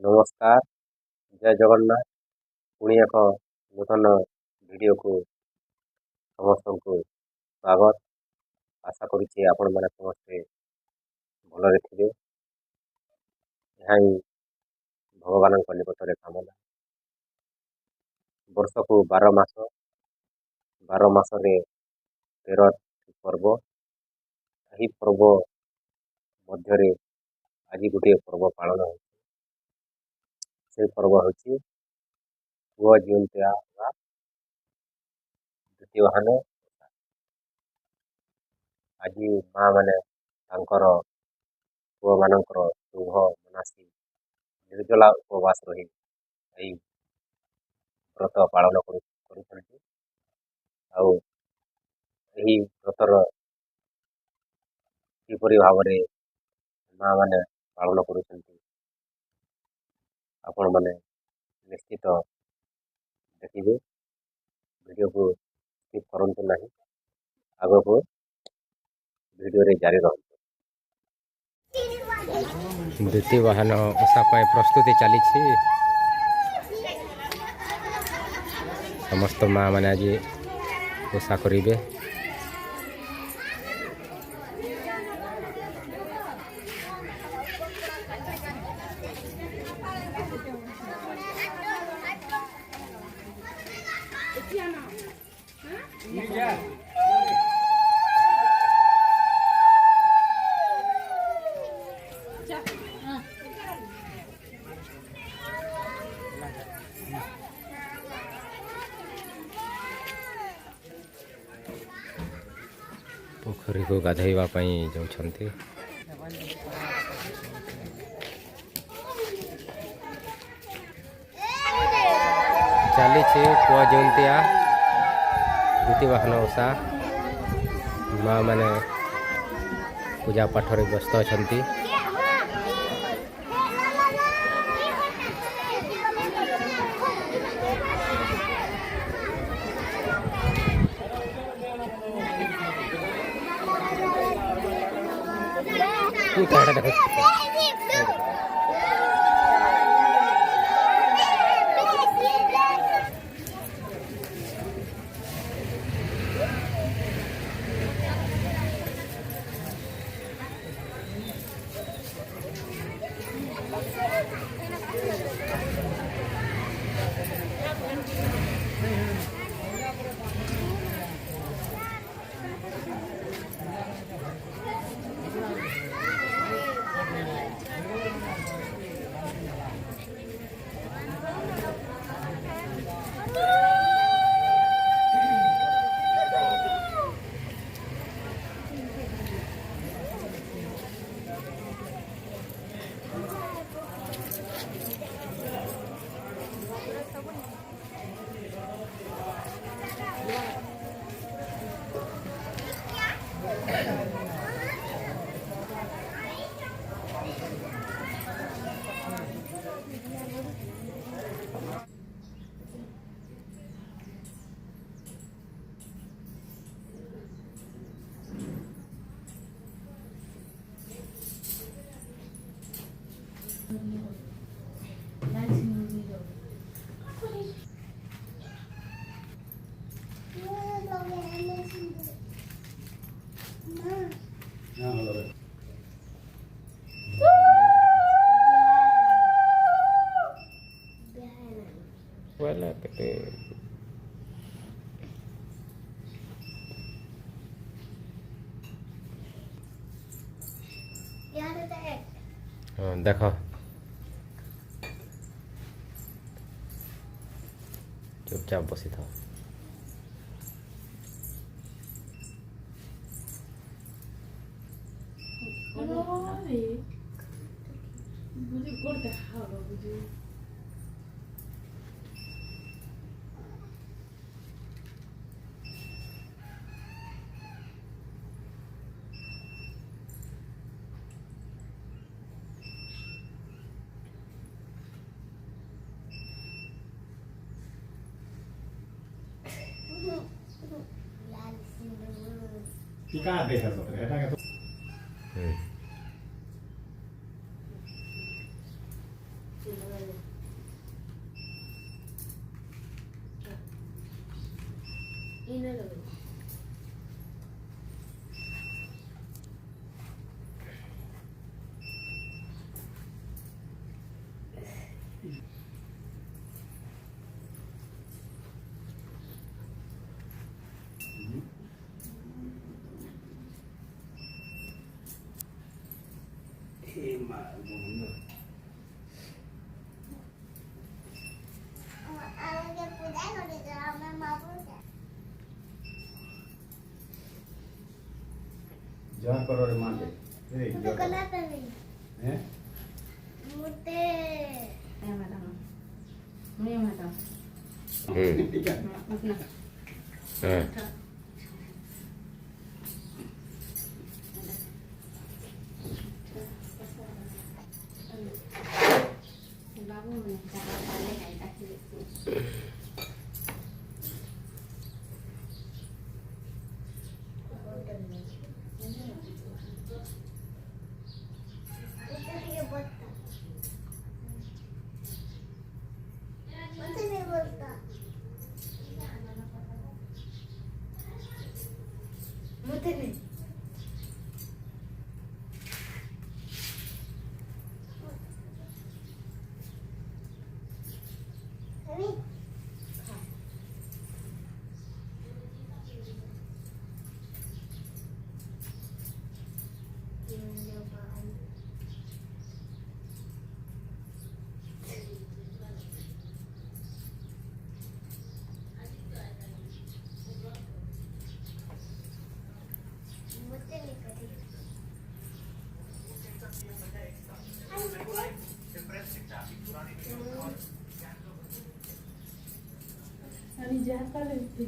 नमस्कार। जय जगन्नाथ। पुणी एक नूतन वीडियो को समस्त को स्वागत। आशा करुच्चे आपण मैंने समस्ते भल थे। यह भगवान निकट कामना। वर्ष को 12 मास, 12 मास 13 पर्व। यही पर्व मध्य आज गोटे पर्व पालन हो। से पर्व हूँ पुआ जीवंतिया द्वितीय वाहन। आज माँ मैंने पुआ मानकर शुभ मनासी निर्जला उपवास रही यही व्रत पालन कर। व्रतर किपरि भाव माँ मैंने पालन कर आपण मैंने निश्चित देखिए। वीडियो को स्किप करंतु नहीं, आग को वीडियो रे जारी रह। द्वितीय वाहन ओषा प्रस्तुति चली समस्त माँ मैंने आज ओषा करेंगे। पोखरी को गाधेवा जाउछन्ति। चली पुआ जयंतिया द्वितीय वाहन ओषा। माँ मैंने पूजा पाठ व्यस्त अछंती। देख चुपचाप बसी था। Kika desa sotre, eta gitu. जहाँ करो रे मान ले हैं ठीक है हाँ आणि जाता लेते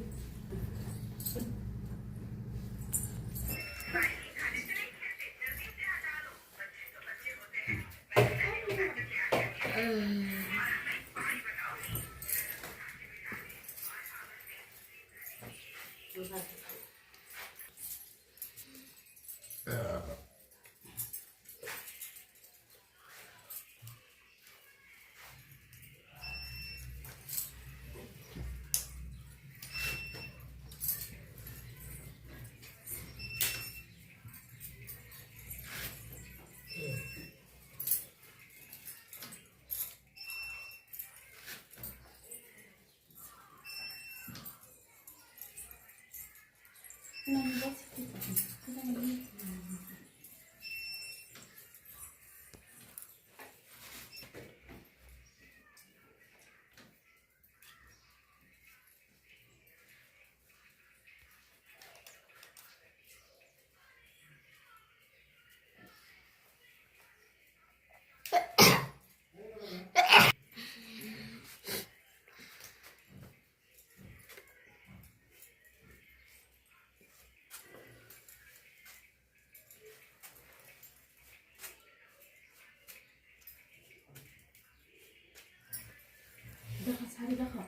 सारी दाखव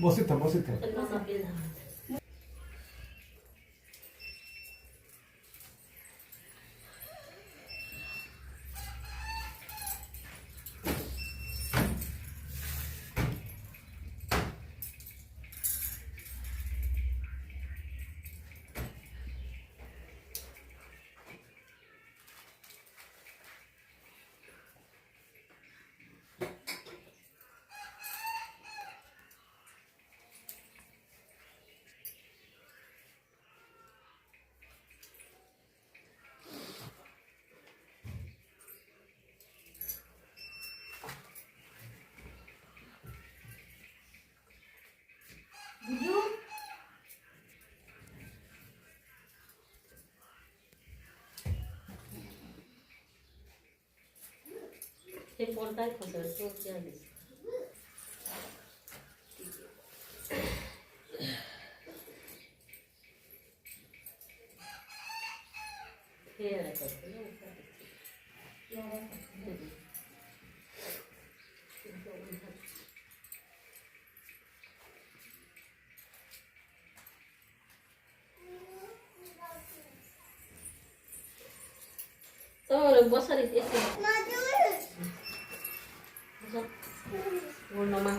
बसित Tem vontade de fazer isso, eu tinha visto. Era, ତମର ବସାରେ ଏସେ ମୋ ମାମା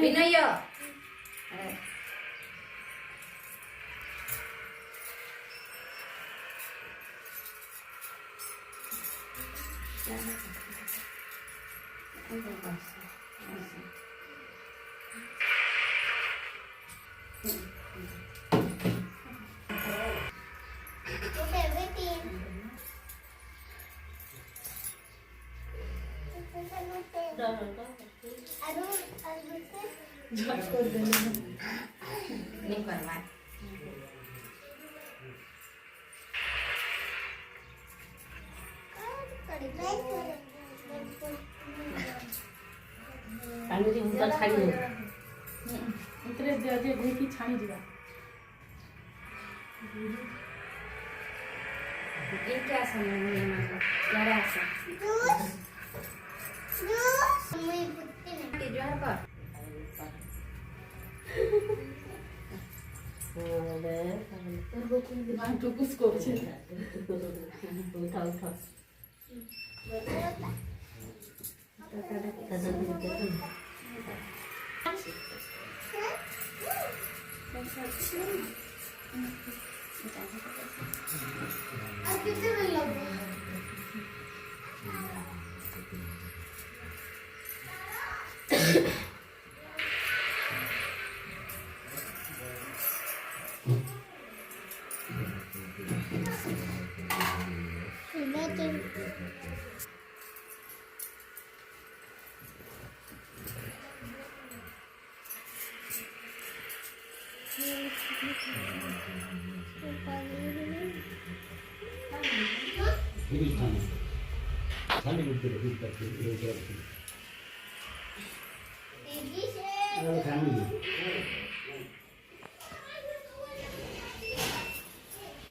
विनय नहीं करवा କାଲିକି ମୁଣ୍ଡ ଛାଡ଼ି ଏଥିରେ ଯେ ଘିକି ଛାଣି ଯିବା इनके आसा नहीं मांगो यार आसा मुई पुत्ती नहीं जोर पर টুকুস করছে ଉଠା ଉଠା अब कितने में लगो family.